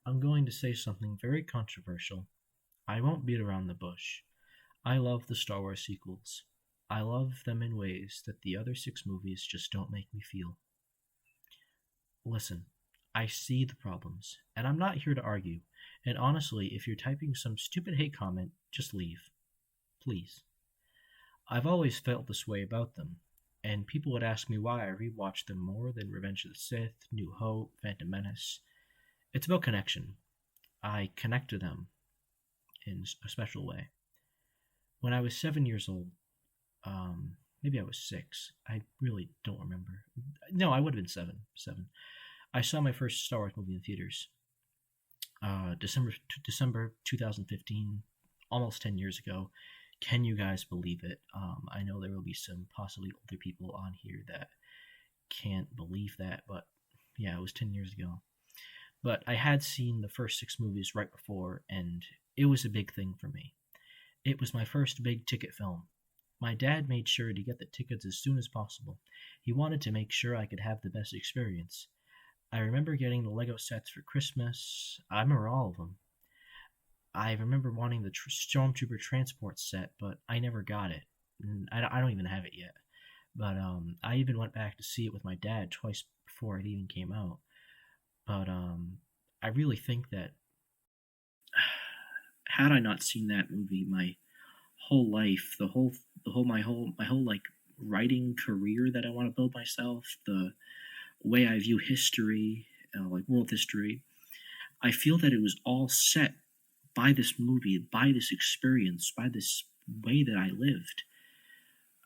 I'm going to say something very controversial. I won't beat around the bush. I love the Star Wars sequels. I love them in ways that the other six movies just don't make me feel. Listen, I see the problems, and I'm not here to argue. And honestly, if you're typing some stupid hate comment, just leave. Please. I've always felt this way about them, and people would ask me why I rewatch them more than Revenge of the Sith, New Hope, Phantom Menace. It's about connection. I connect to them in a special way. When I was 7 years old, maybe I was six. I really don't remember. No, I would have been seven. Seven. I saw my first Star Wars movie in theaters. December 2015, almost 10 years ago. Can you guys believe it? I know there will be some possibly older people on here that can't believe that, but yeah, it was 10 years ago. But I had seen the first six movies right before, and it was a big thing for me. It was my first big ticket film. My dad made sure to get the tickets as soon as possible. He wanted to make sure I could have the best experience. I remember getting the Lego sets for Christmas. I remember all of them. I remember wanting the Stormtrooper transport set, but I never got it. I don't even have it yet. But I even went back to see it with my dad twice before it even came out. But I really think that had I not seen that movie, my whole life, my whole like writing career that I want to build myself, the way I view history, like world history, I feel that it was all set by this movie, by this experience, by this way that I lived.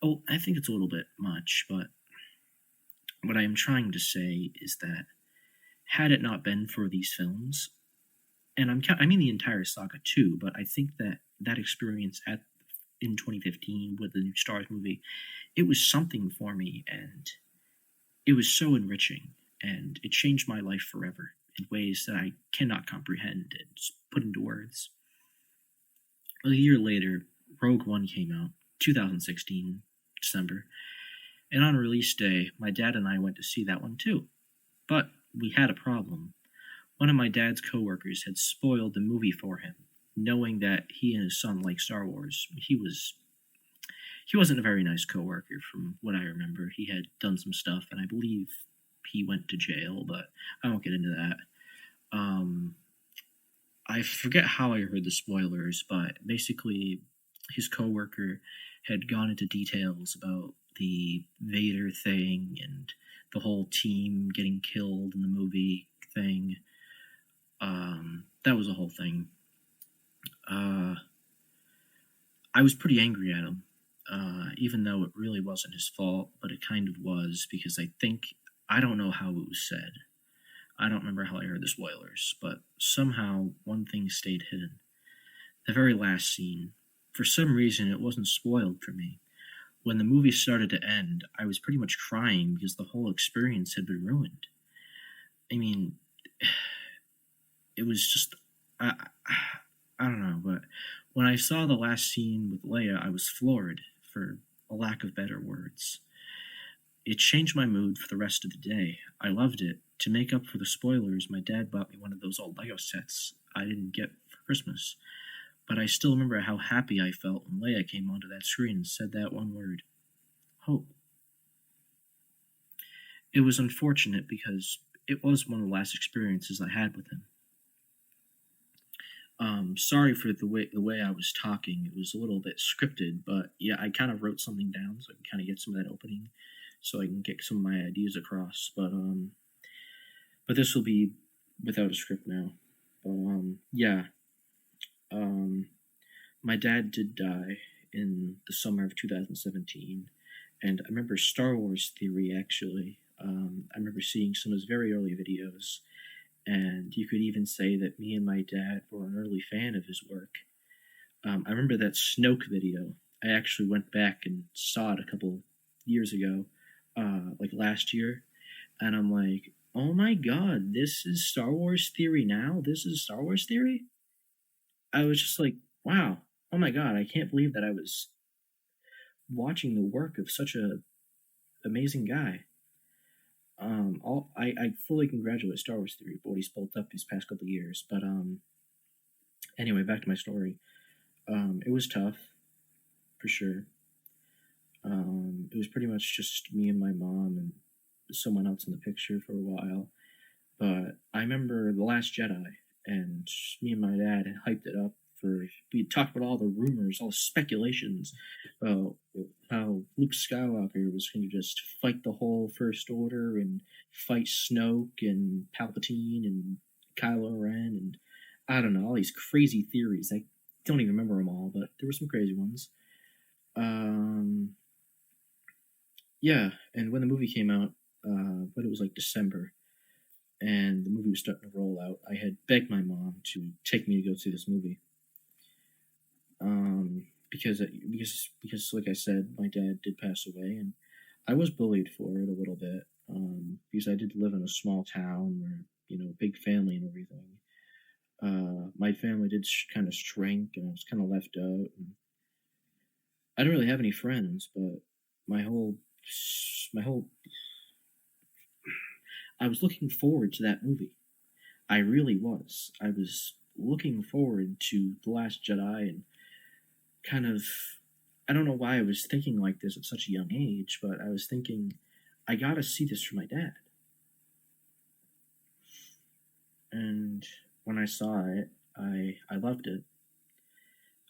Oh, I think it's a little bit much, but what I am trying to say is that had it not been for these films, and I mean the entire saga too, but I think that that experience at in 2015 with the new Star Wars movie, it was something for me, and it was so enriching, and it changed my life forever in ways that I cannot comprehend and put into words. A year later, Rogue One came out, 2016, December, and on release day, my dad and I went to see that one too. But we had a problem. One of my dad's coworkers had spoiled the movie for him, knowing that he and his son like Star Wars. He wasn't a very nice coworker from what I remember. He had done some stuff, and I believe he went to jail, but I won't get into that. Um, I forget how I heard the spoilers, but basically, his coworker had gone into details about the Vader thing and the whole team getting killed in the movie thing. That was a whole thing. Uh, I was pretty angry at him, even though it really wasn't his fault, but it kind of was because I don't know how it was said. I don't remember how I heard the spoilers, but somehow one thing stayed hidden. The very last scene. For some reason, it wasn't spoiled for me. When the movie started to end, I was pretty much crying because the whole experience had been ruined. I mean, it was just. I, I don't know, but when I saw the last scene with Leia, I was floored, for a lack of better words. It changed my mood for the rest of the day. I loved it. To make up for the spoilers, my dad bought me one of those old Lego sets I didn't get for Christmas. But I still remember how happy I felt when Leia came onto that screen and said that one word, hope. It was unfortunate because it was one of the last experiences I had with him. Sorry for the way I was talking. It was a little bit scripted, but yeah, I kind of wrote something down so I can kind of get some of that opening, so I can get some of my ideas across. But this will be without a script now. But yeah, um, my dad did die in the summer of 2017, and I remember Star Wars Theory actually. I remember seeing some of his very early videos, and you could even say that me and my dad were an early fan of his work. I remember that Snoke video. I actually went back and saw it a couple years ago, like last year, and I'm like, oh my god, this is Star Wars Theory now? This is Star Wars Theory? I was just like, wow, oh my god, I can't believe that I was watching the work of such a amazing guy. I fully congratulate Star Wars Theory for what he's built up these past couple of years. But anyway, back to my story. It was tough for sure. It was pretty much just me and my mom and someone else in the picture for a while. But I remember The Last Jedi, and me and my dad had hyped it up for. We talked about all the rumors, all the speculations about how Luke Skywalker was going to just fight the whole First Order and fight Snoke and Palpatine and Kylo Ren, and I don't know, all these crazy theories. I don't even remember them all, but there were some crazy ones. Um, yeah, and when the movie came out, but it was like December, and the movie was starting to roll out, I had begged my mom to take me to go see this movie. Because like I said, my dad did pass away, and I was bullied for it a little bit. Because I did live in a small town where big family and everything. My family did kind of shrink, and I was kind of left out. And I didn't really have any friends, but my whole my whole I was looking forward to that movie. I really was. I was looking forward to The Last Jedi, and kind of, I don't know why I was thinking like this at such a young age, but I was thinking, I gotta see this for my dad. And when I saw it, I loved it.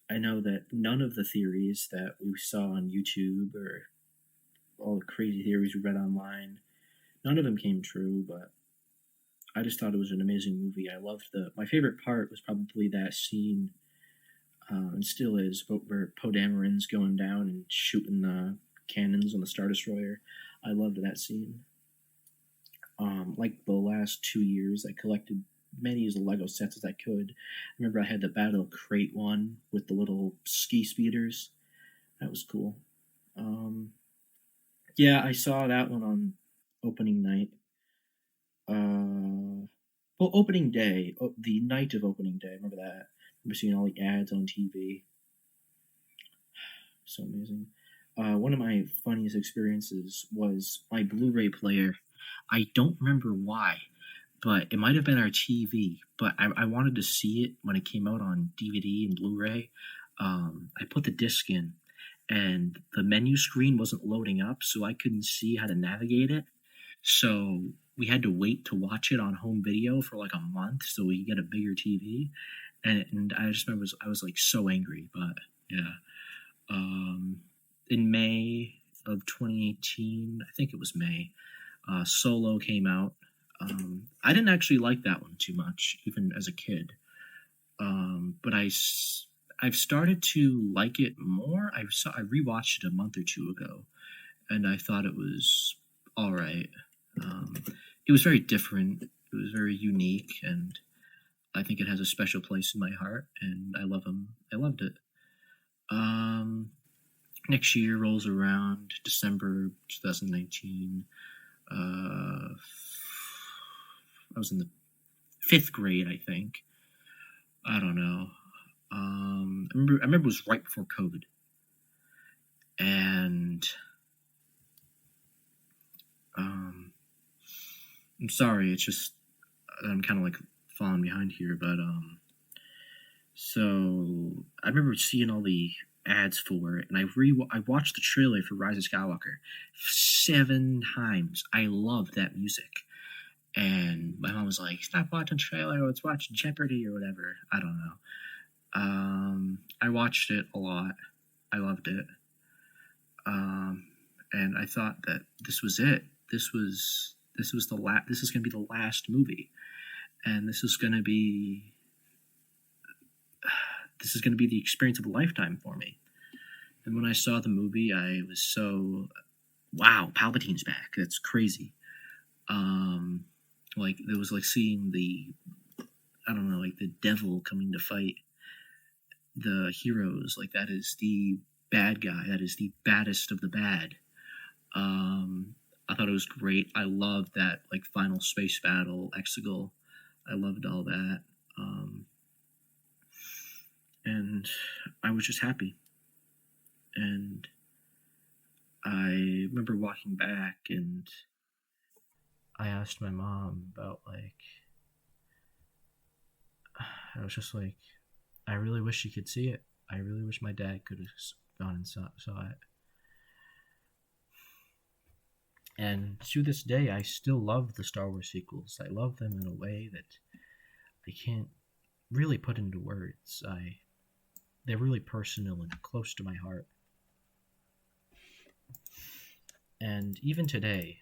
I know that none of the theories that we saw on YouTube or all the crazy theories we read online, none of them came true, but I just thought it was an amazing movie. I loved my favorite part was probably that scene, and still is, but where Poe Dameron's going down and shooting the cannons on the Star Destroyer. I loved that scene. Like the last 2 years, I collected many of the Lego sets as I could. I remember I had the Battle Crate one with the little ski speeders. That was cool. Um, yeah, I saw that one on opening night. Well, opening day, the night of opening day. Remember that? I remember seeing all the ads on TV. So amazing. One of my funniest experiences was my Blu-ray player. I don't remember why, but it might have been our TV. But I wanted to see it when it came out on DVD and Blu-ray. I put the disc in, and the menu screen wasn't loading up, so I couldn't see how to navigate it. So we had to wait to watch it on home video for like a month so we could get a bigger TV. And I just remember I was like so angry, but yeah. In May of 2018, I think it was May, Solo came out. I didn't actually like that one too much, even as a kid. But I've started to like it more. I rewatched it a month or two ago, and I thought it was all right. Um, it was very different. It was very unique, and I think it has a special place in my heart. And I love him. I loved it. Um, Next year rolls around, December 2019. I was in the fifth grade, I think. I don't know. I remember it was right before COVID, and I'm sorry. It's just I'm kind of like falling behind here, but so I remember seeing all the ads for it, and I watched the trailer for Rise of Skywalker 7 times. I loved that music, and my mom was like, "Stop watching the trailer. Let's watch Jeopardy or whatever." I don't know. I watched it a lot. I loved it, and I thought that this was it. This is going to be the last movie, and this is going to be the experience of a lifetime for me. And when I saw the movie, I was so, wow, Palpatine's back. That's crazy. Like it was like seeing I don't know, like the devil coming to fight the heroes. Like that is the bad guy. That is the baddest of the bad. I thought it was great. I loved that like final space battle, Exegol. I loved all that. And I was just happy. And I remember walking back, and I asked my mom about I was just like, I really wish she could see it. I really wish my dad could have gone and saw it. And to this day, I still love the Star Wars sequels. I love them in a way that I can't really put into words. They're really personal and close to my heart. And even today,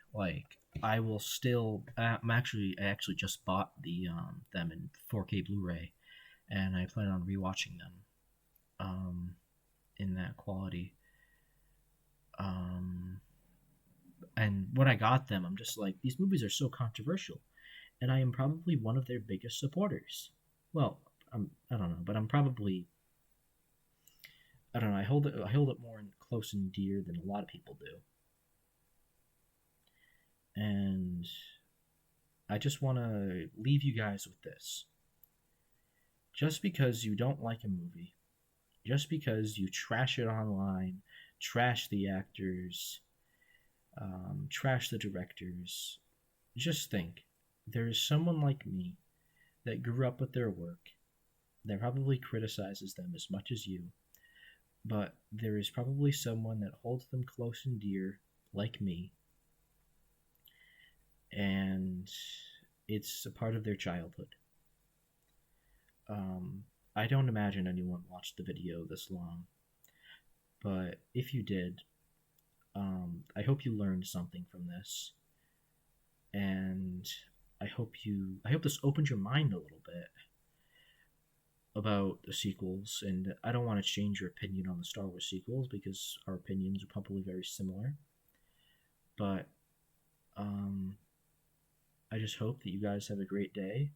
I will still. I actually just bought them in 4K Blu-ray, and I plan on rewatching them in that quality. Um, and when I got them, I'm just like, these movies are so controversial, and I am probably one of their biggest supporters. Well, I don't know, but I'm probably I don't know. I hold it more close and dear than a lot of people do, and I just want to leave you guys with this. Just because you don't like a movie, just because you trash it online, trash the actors, trash the directors, just think there is someone like me that grew up with their work that probably criticizes them as much as you, but there is probably someone that holds them close and dear like me, and it's a part of their childhood. Um, I don't imagine anyone watched the video this long, but if you did, I hope you learned something from this, and I hope this opened your mind a little bit about the sequels. And I don't want to change your opinion on the Star Wars sequels because our opinions are probably very similar. But um, I just hope that you guys have a great day.